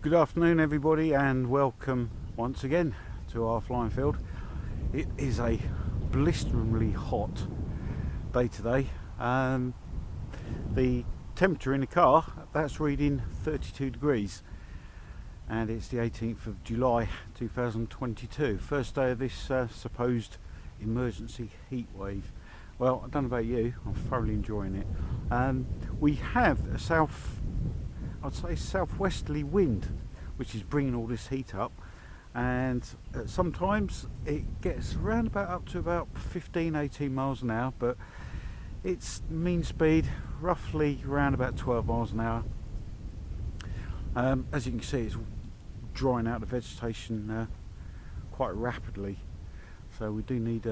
Good afternoon everybody, and welcome once again to our flying field. It is a blisteringly hot day today. The temperature in the car, that's reading 32 degrees, and it's the 18th of July 2022, first day of this supposed emergency heat wave. Well, I don't know about you, I'm thoroughly enjoying it. We have a southwesterly wind which is bringing all this heat up, and sometimes it gets around about up to about 15-18 miles an hour, but its mean speed roughly around about 12 miles an hour. As you can see, it's drying out the vegetation quite rapidly, so we do need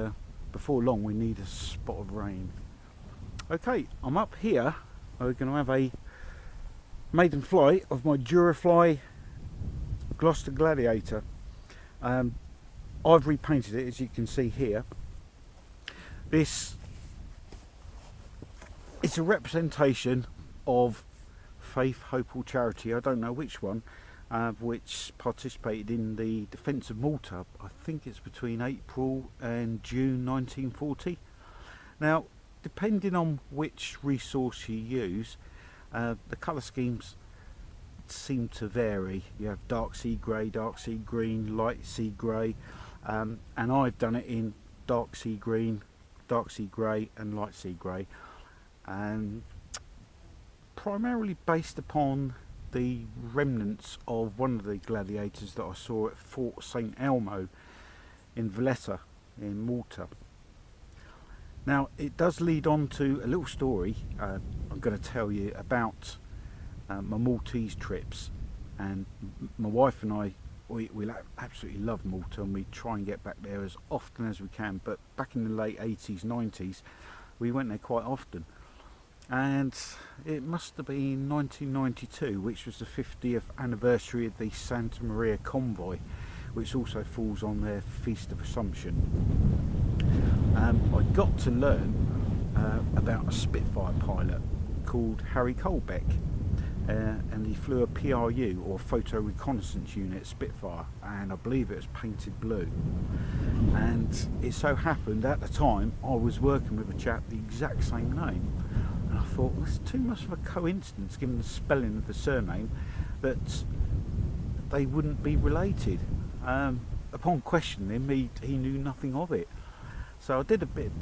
before long we need a spot of rain. Okay, I'm up here. We're going to have a maiden flight of my Durafly Gloster Gladiator. I've repainted it, as you can see here. This is a representation of Faith, Hope or Charity, I don't know which one, which participated in the defence of Malta. I think it's between April and June 1940. Now, depending on which resource you use, the colour schemes seem to vary. You have dark sea grey, dark sea green, light sea grey, and I've done it in dark sea green, dark sea grey and light sea grey, and primarily based upon the remnants of one of the gladiators that I saw at Fort St Elmo in Valletta in Malta. Now, it does lead on to a little story I'm going to tell you about my Maltese trips, and my wife and I, we absolutely love Malta, and we try and get back there as often as we can. But back in the late 80s, 90s, we went there quite often, and it must have been 1992, which was the 50th anniversary of the Santa Maria convoy, which also falls on their Feast of Assumption. I got to learn about a Spitfire pilot called Harry Colbeck, and he flew a PRU, or Photo Reconnaissance Unit Spitfire, and I believe it was painted blue. And it so happened at the time I was working with a chap the exact same name, and I thought, well, it's too much of a coincidence given the spelling of the surname that they wouldn't be related. Upon questioning him, he knew nothing of it. So I did a bit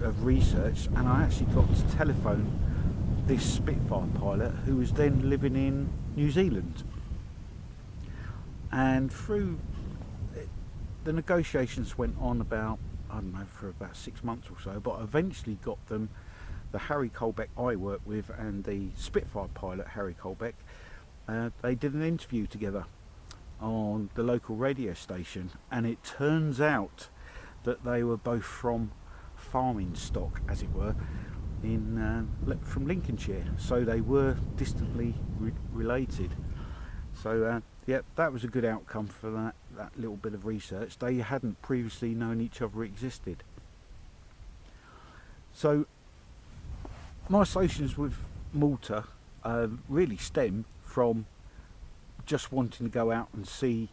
of research, and I actually got to telephone this Spitfire pilot, who was then living in New Zealand. And through the negotiations went on about, I don't know, for about 6 months or so, but I eventually got them, the Harry Colbeck I work with and the Spitfire pilot Harry Colbeck, they did an interview together on the local radio station, and it turns out that they were both from farming stock, as it were, from Lincolnshire, so they were distantly related. So yeah, that was a good outcome for that little bit of research. They hadn't previously known each other existed. So my associations with Malta really stem from just wanting to go out and see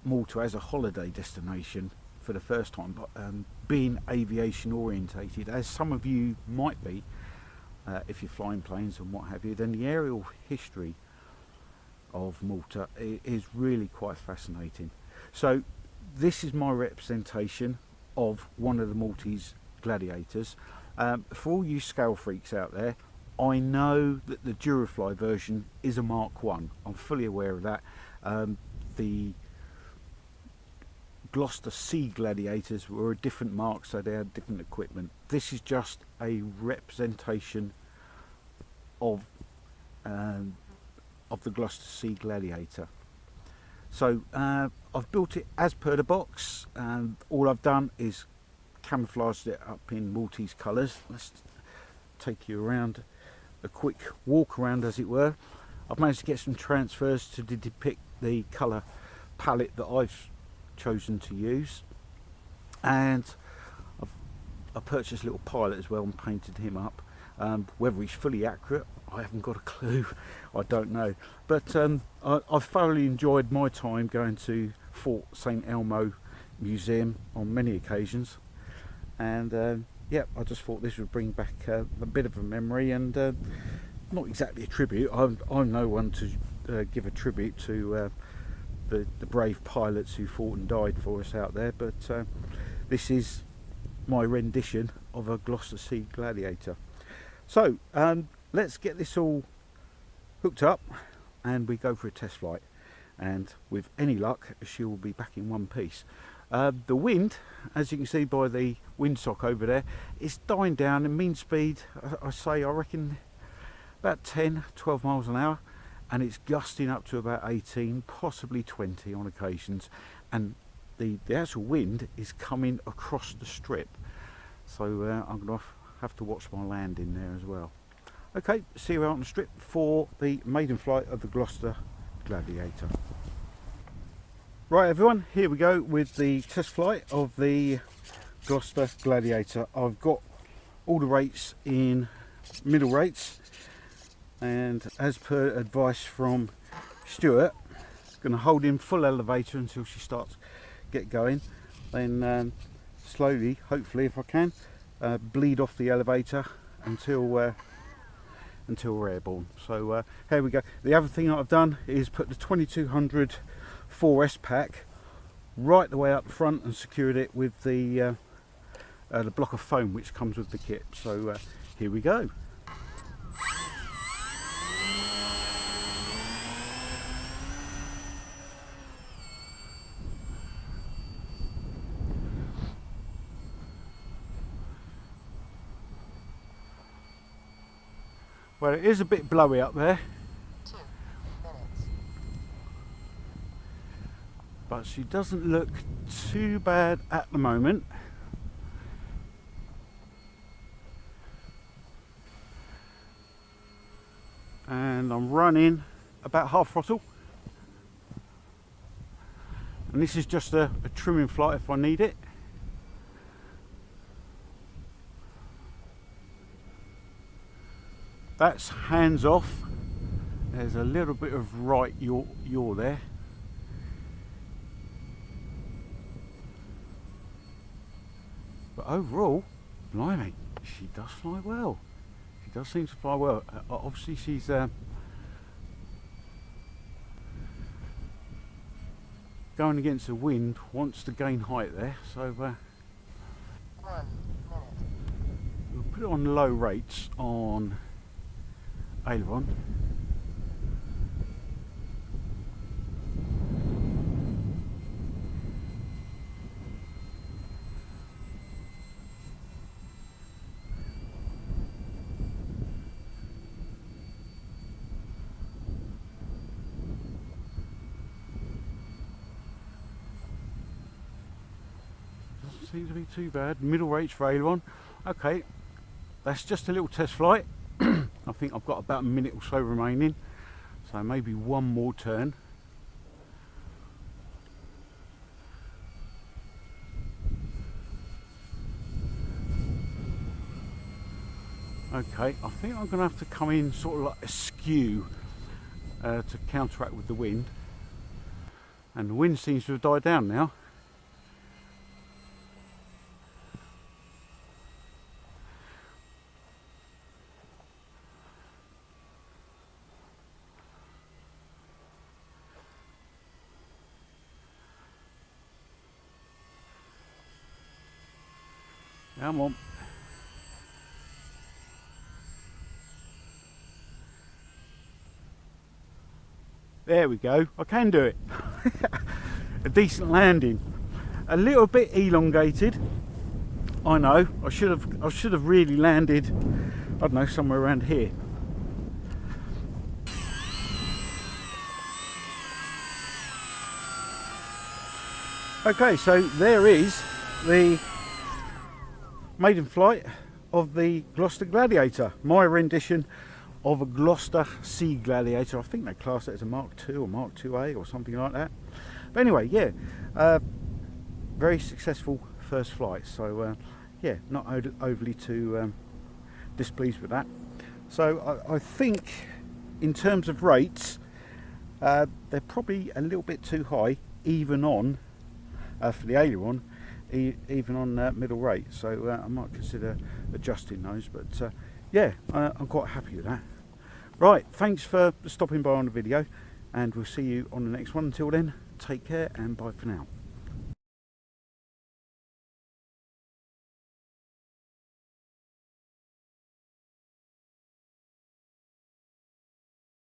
Malta as a holiday destination for the first time, but being aviation orientated, as some of you might be, if you're flying planes and what have you, then the aerial history of Malta is really quite fascinating. So this is my representation of one of the Maltese Gladiators. For all you scale freaks out there, I know that the Durafly version is a Mark 1. I'm fully aware of that. The Gloster Sea Gladiators were a different mark, so they had different equipment. This is just a representation of the Gloster Sea Gladiator. So I've built it as per the box, and all I've done is camouflaged it up in Maltese colours. Let's take you around a quick walk around, as it were. I've managed to get some transfers to depict the colour palette that I've chosen to use, and I purchased a little pilot as well and painted him up. Whether he's fully accurate, I haven't got a clue. I don't know. But I've thoroughly enjoyed my time going to Fort St Elmo Museum on many occasions. And yeah, I just thought this would bring back a bit of a memory, and not exactly a tribute. I'm no one to give a tribute to the brave pilots who fought and died for us out there, but this is my rendition of a Gloster Sea Gladiator. So let's get this all hooked up and we go for a test flight, and with any luck she will be back in one piece. The wind, as you can see by the windsock over there, is dying down, and mean speed, I reckon about 10-12 miles an hour, and it's gusting up to about 18, possibly 20 on occasions, and the actual wind is coming across the strip, so I'm going to have to watch my landing there as well. Okay, see you out on the strip for the maiden flight of the Gloster Gladiator. Right everyone, here we go with the test flight of the Gloster Gladiator. I've got all the rates in middle rates, and as per advice from Stuart, going to hold in full elevator until she starts get going, then slowly, hopefully if I can, bleed off the elevator until we're airborne. So here we go. The other thing that I've done is put the 2200 4S pack right the way up front and secured it with the block of foam which comes with the kit. So here we go. Well, it is a bit blowy up there, but she doesn't look too bad at the moment. And I'm running about half throttle, and this is just a trimming flight if I need it. That's hands off. There's a little bit of right yaw there. But overall, blimey, she does fly well. She does seem to fly well. Obviously she's going against the wind, wants to gain height there, so 1 minute. We'll put it on low rates on aileron. Doesn't seem to be too bad. Middle rates for aileron. Okay, that's just a little test flight. I think I've got about a minute or so remaining, so maybe one more turn. Okay, I think I'm going to have to come in sort of like askew to counteract with the wind, and the wind seems to have died down now. Come on. There we go. I can do it. A decent landing. A little bit elongated. I know. I should have really landed, I don't know, somewhere around here. Okay, so there is the maiden flight of the Gloster Gladiator, my rendition of a Gloster Sea Gladiator. I think they class it as a Mark II or Mark IIA or something like that. But anyway, yeah, very successful first flight. So yeah, not overly too displeased with that. So I think in terms of rates, they're probably a little bit too high, even on for the aileron, even on middle rate. So I might consider adjusting those. But yeah, I'm quite happy with that. Right, thanks for stopping by on the video, and we'll see you on the next one. Until then, take care and bye for now.